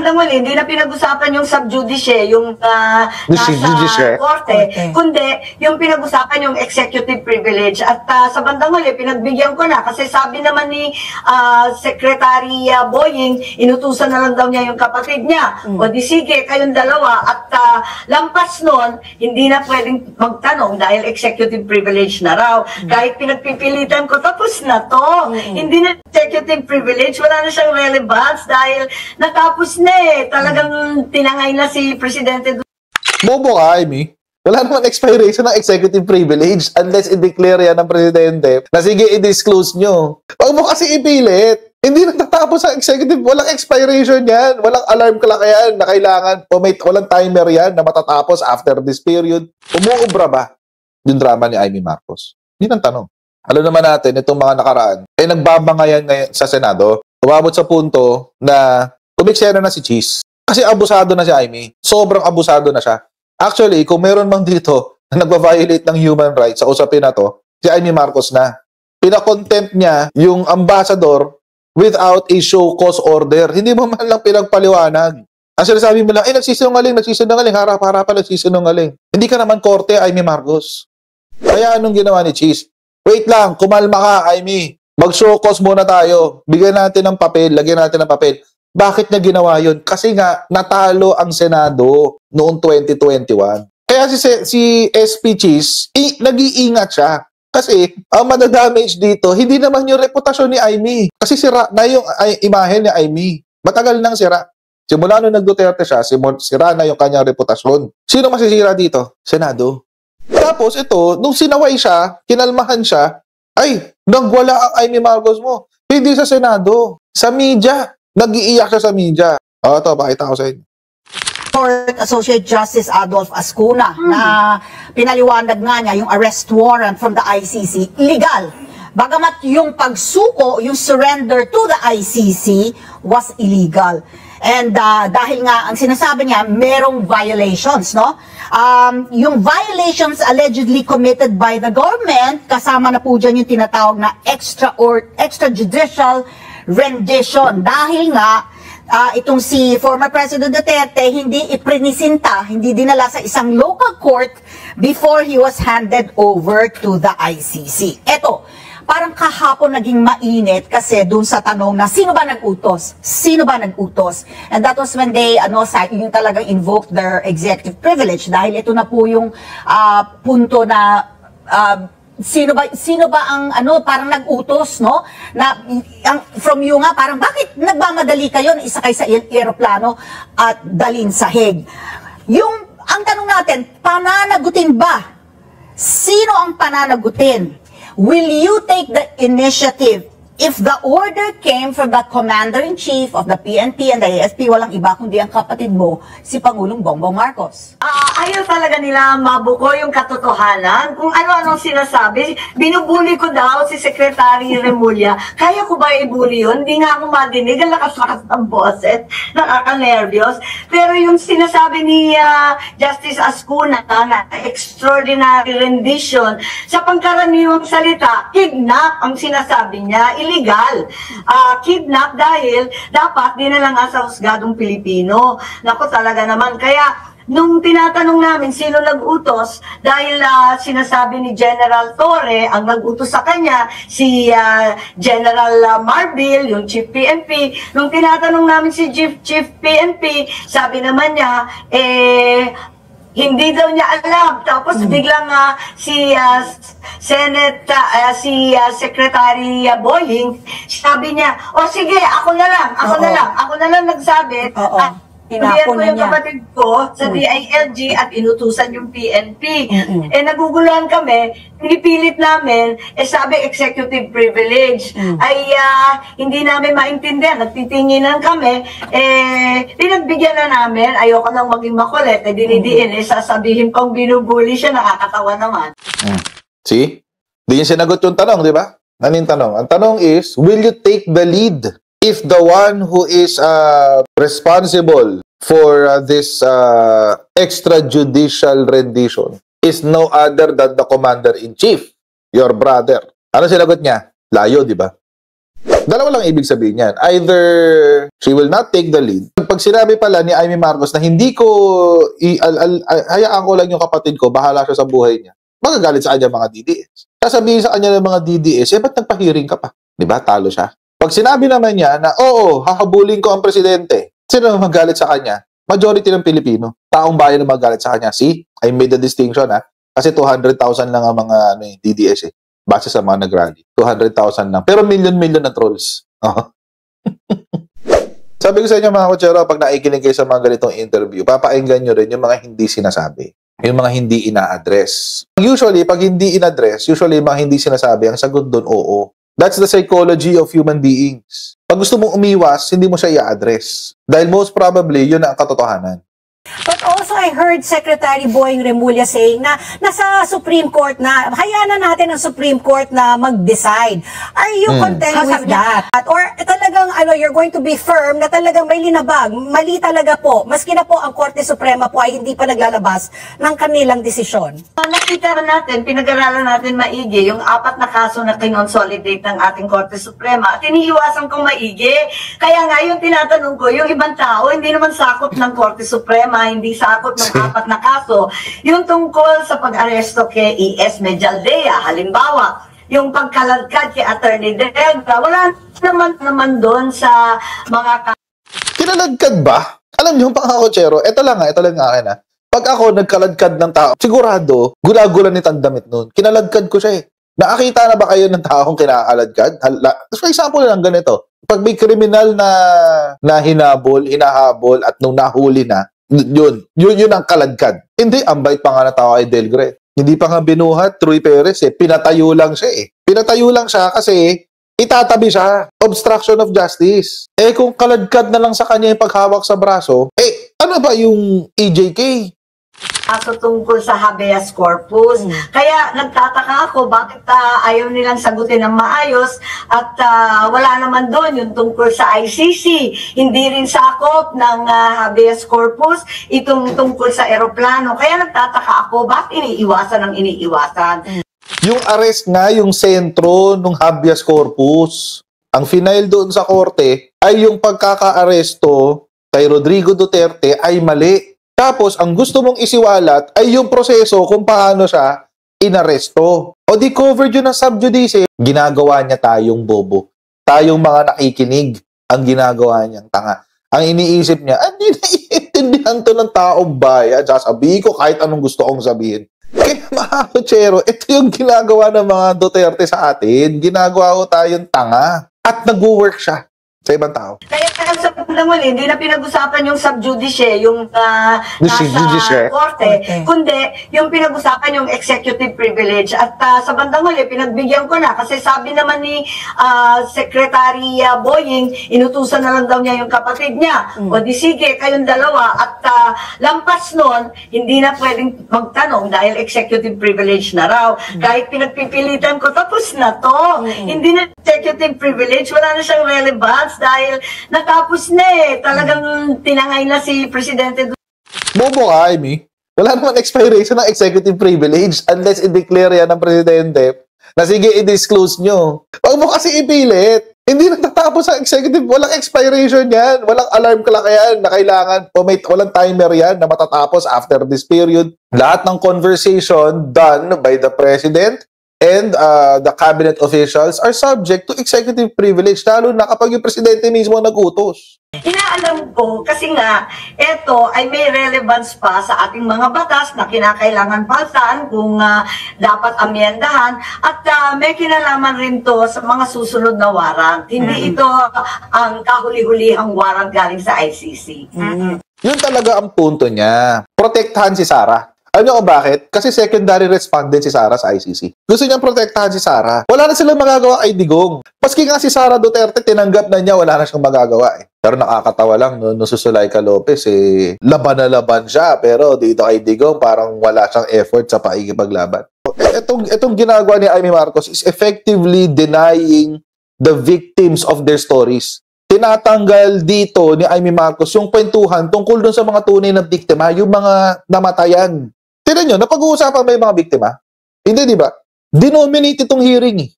bandang huli, hindi na pinag-usapan yung sub-judice, yung nasa korte, kundi yung pinag-usapan yung executive privilege. At sa bandang huli, pinagbigyan ko na kasi sabi naman ni Secretary Boying, inutusan na lang daw niya yung kapatid niya. O di sige, kayong dalawa. At lampas nun, hindi na pwedeng magtanong dahil executive privilege na raw. Kahit pinagpipilitan ko, tapos na to. Hindi na executive privilege, wala na siyang relevance dahil natapos na eh. Talagang tinangay na si Presidente. Bobo ka, Amy. Wala naman expiration ng executive privilege unless i-declare yan ng Presidente na sige, i-disclose nyo. Huwag mo kasi ipilit. Hindi natatapos ang executive. Walang expiration yan. Walang alarm clock yan na kailangan. Walang timer yan na matatapos after this period. Umuubra ba yung drama ni Amy Marcos? Yun ang tanong. Alam naman natin, itong mga nakaraan, ay nagbabangayan ngayon sa Senado. Umabot sa punto na umiksena na si Cheese. Kasi abusado na si Amy. Sobrang abusado na siya. Actually, kung meron mang dito na nagva-violate ng human rights sa usapin na to, si Amy Marcos na. Pinakontempt niya yung ambassador without a show cause order. Hindi mo man lang pinagpaliwanag. Ang sinasabi mo lang, nagsisinungaling, harap-harapan nagsisinungaling. Hindi ka naman korte, Amy Marcos. Kaya anong ginawa ni Cheese? Wait lang, kumalma ka, Amy. Mag-show cause muna tayo. Bigyan natin ng papel, lagyan natin ng papel. Bakit niya ginawa yun? Kasi nga, natalo ang Senado noong 2021. Kaya si SP Cheese, nag-iingat siya. Kasi, ang madadamage dito, hindi naman yung reputasyon ni Amy. Kasi sira na yung imahe ni Amy. Matagal nang sira. Simula nung nag-Duterte siya, sira na yung kanyang reputasyon. Sino masisira dito? Senado. Tapos ito, nung sinaway siya, kinalmahan siya, ay, nagwala ang Amy Marcos mo. Hindi sa Senado, sa media. Nag-iiyak siya sa media. O, ito, pakita ko sa inyo. Court Associate Justice Adolf Ascuna na pinaliwanag nga niya yung arrest warrant from the ICC, legal. Bagamat yung pagsuko, yung surrender to the ICC was illegal. And dahil nga, ang sinasabi niya, merong violations, no? Yung violations allegedly committed by the government, kasama na po dyan yung tinatawag na extrajudicial rendition. Dahil nga, itong si former President Duterte, hindi iprinisinta, hindi dinala sa isang local court before he was handed over to the ICC. Eto, parang kahapon naging mainit kasi dun sa tanong na sino ba nag-utos? Sino ba nag-utos? And that was when they yung talagang invoked their executive privilege dahil ito na po yung punto na sino ba ang parang nag-utos, no? Na from you nga parang bakit nagmamadali kayo na isakay sa eroplano at dalhin sa Hague? Ang tanong natin, pananagutin ba? Sino ang pananagutin? Will you take the initiative if the order came from the Commander-in-Chief of the PNP and the AFP, walang iba kundi ang kapatid mo, si Pangulong Bongbong Marcos? Ayaw talaga nila mabuko yung katotohanan. Kung ano-anong sinasabi, binubuli ko daw si Secretary Remulla. Kaya ko ba ibuli yun? Hindi nga ako madinig. Ang lakas-lakas ng boses. Nakaka-nervyos. Pero yung sinasabi ni Justice Ascuna na extraordinary rendition, sa pangkaraniwang salita, kidnap ang sinasabi niya. Illegal. Kidnap dahil dapat dinala nga sa husgadong Pilipino. Naku talaga naman. Kaya nung tinatanong namin sino nag-utos, dahil sinasabi ni General Torre, ang nag-utos sa kanya, si General Marbil, yung Chief PNP, nung tinatanong namin si Chief PNP, sabi naman niya, hindi daw niya alam. Tapos biglang si Secretary Boying, sabi niya, sige, ako na lang nagsabi. Tinapon na niya. Yung kapatid ko sa DILG at inutusan yung PNP. Naguguluhan kami, pinipilit namin, sabi executive privilege. Hindi namin maintindihan, nagtitinginan kami, pinagbigyan na namin, ayoko nang maging makulit, dinidiin, sasabihin pang binubuli siya, nakakatawa naman. See? Hindi niya sinagot yung tanong, di ba? Ano yung tanong? Ang tanong is, will you take the lead if the one who is responsible for this extrajudicial rendition is no other than the Commander-in-Chief, your brother? Ano sinagot niya? Layo, di ba? Dalawa lang ibig sabihin niyan. Either she will not take the lead, pag sinabi pala ni Amy Marcos na hindi ko, hayaan ko lang yung kapatid ko, bahala siya sa buhay niya, magagalit sa kanya mga DDS. Sasabihin sa kanya ng mga DDS, ba't nagpa-hearing ka pa? Diba? Talo siya. Pag sinabi naman niya na, oo, hahabulin ko ang presidente, sino na magalit sa kanya? Majority ng Pilipino. Taong bayan na magalit sa kanya. See? I made the distinction, ha? Kasi 200,000 lang ang mga DDS, eh. Base sa mga nag-rally. 200,000 lang. Pero million-million na trolls. Sabi ko sa inyo mga kutsero, pag naikinig kayo sa mga ganitong interview, papainggan nyo rin yung mga hindi sinasabi. Yung mga hindi ina-address. Usually, pag hindi in-address, usually yung mga hindi sinasabi, ang sagot doon, oo. That's the psychology of human beings. Pag gusto mong umiwas, hindi mo siya i-address. Dahil most probably, yun ang katotohanan. But also, I heard Secretary Boying Remulla saying na nasa Supreme Court na, hayaan na natin ang Supreme Court na mag-decide. Are you content with that? Or talagang you're going to be firm na talagang may linabag, mali talaga po, maski na po ang Korte Suprema po ay hindi pa naglalabas ng kanilang desisyon? Nakita natin, pinag-aralan natin maigi yung 4 na kaso na kinonsolidate ng ating Korte Suprema at iniiwasan kong maigi. Kaya nga yung tinatanong ko, yung ibang tao, hindi naman sakop ng Korte Suprema, hindi sakot ng 4 na kaso. Yung tungkol sa pag-aresto kay E.S. Medialdea, halimbawa, yung pagkaladkad kay Attorney Delga, wala naman doon sa mga Kinaladkad ba? Alam niyo, pangkakotsero, ito lang akin ha. Pag ako nagkaladkad ng tao, sigurado, gula-gula ni tandamit noon. Kinaladkad ko siya eh. Nakakita na ba kayo ng taong kinakaladkad? For example lang ganito, pag may kriminal na hinahabol at nung nahuli na, yun ang kaladkad. Hindi, ang bait pa nga na tao kay Delgre. Hindi pa nga binuhat, Troy Perez eh. Pinatayo lang siya eh. Pinatayo lang siya kasi itatabi siya. Obstruction of justice. Eh kung kaladkad na lang sa kanya yung paghawak sa braso, ano ba yung EJK? kaso tungkol sa habeas corpus. Kaya nagtataka ako bakit ayaw nilang sagutin ng maayos at wala naman doon yung tungkol sa ICC. Hindi rin sakop ng habeas corpus itong tungkol sa eroplano. Kaya nagtataka ako bakit iniiwasan ang iniiwasan. Yung arrest nga, yung sentro ng habeas corpus. Ang final doon sa korte ay yung pagkaka-aresto kay Rodrigo Duterte ay mali. Tapos, ang gusto mong isiwalat ay yung proseso kung paano siya inaresto. O di covered yun ng subjudice, ginagawa niya tayong bobo. Tayong mga nakikinig ang ginagawa niyang tanga. Ang iniisip niya, hindi naiintindihan to ng taong bayan. Sasabihin ko kahit anong gusto kong sabihin. Kaya mga kutsero, ito yung ginagawa ng mga Duterte sa atin. Ginagawa ko tayong tanga. At nag-work siya sa ibang tao. Kaya sa bandang huli, hindi na pinag-usapan yung subjudice, yung nasa korte, kundi yung pinag-usapan yung executive privilege. At sa bandang huli, pinagbigyan ko na kasi sabi naman ni Secretary Boying, inutusan na lang daw niya yung kapatid niya. O di sige, kayong dalawa. At lampas nun, hindi na pwedeng magtanong dahil executive privilege na raw. Kahit pinagpipilitan ko, tapos na to. Hindi na executive privilege, wala na siyang relevance dahil natapos na eh. Talagang tinangay na si Presidente. Bobo ka, Amy. Wala naman expiration ng executive privilege unless i-declare yan ng Presidente na sige, i-disclose nyo. Huwag mo kasi ipilit. Hindi natatapos ang executive. Walang expiration yan. Walang alarm clock yan na kailangan. Walang timer yan na matatapos after this period. Lahat ng conversation done by the President and the cabinet officials are subject to executive privilege, lalo na kapag yung presidente mismo nag-utos. Inaalam ko kasi nga, ito ay may relevance pa sa ating mga batas na kinakailangan palitan kung dapat amyendahan at may kinalaman rin to sa mga susunod na warrant. Hindi ito ang kahuli-hulihang warrant galing sa ICC. Yun talaga ang punto niya. Protektahan si Sara. Alam niyo kung bakit? Kasi secondary respondent si Sara sa ICC. Gusto niyang protektahan si Sara. Wala na silang magagawa kay Digong. Maski nga si Sara Duterte, tinanggap na niya, wala na siyang magagawa eh. Pero nakakatawa lang, no Susulayca Lopez, laban na laban siya. Pero dito kay Digong, parang wala siyang effort sa pakikipaglaban. Itong ginagawa ni Amy Marcos is effectively denying the victims of their stories. Tinatanggal dito ni Amy Marcos yung kwentuhan tungkol dun sa mga tunay na biktima, yung mga namatayan. Tignan nyo, napag-uusapan ba yung mga biktima? Hindi, di ba? Denominate itong hearing eh.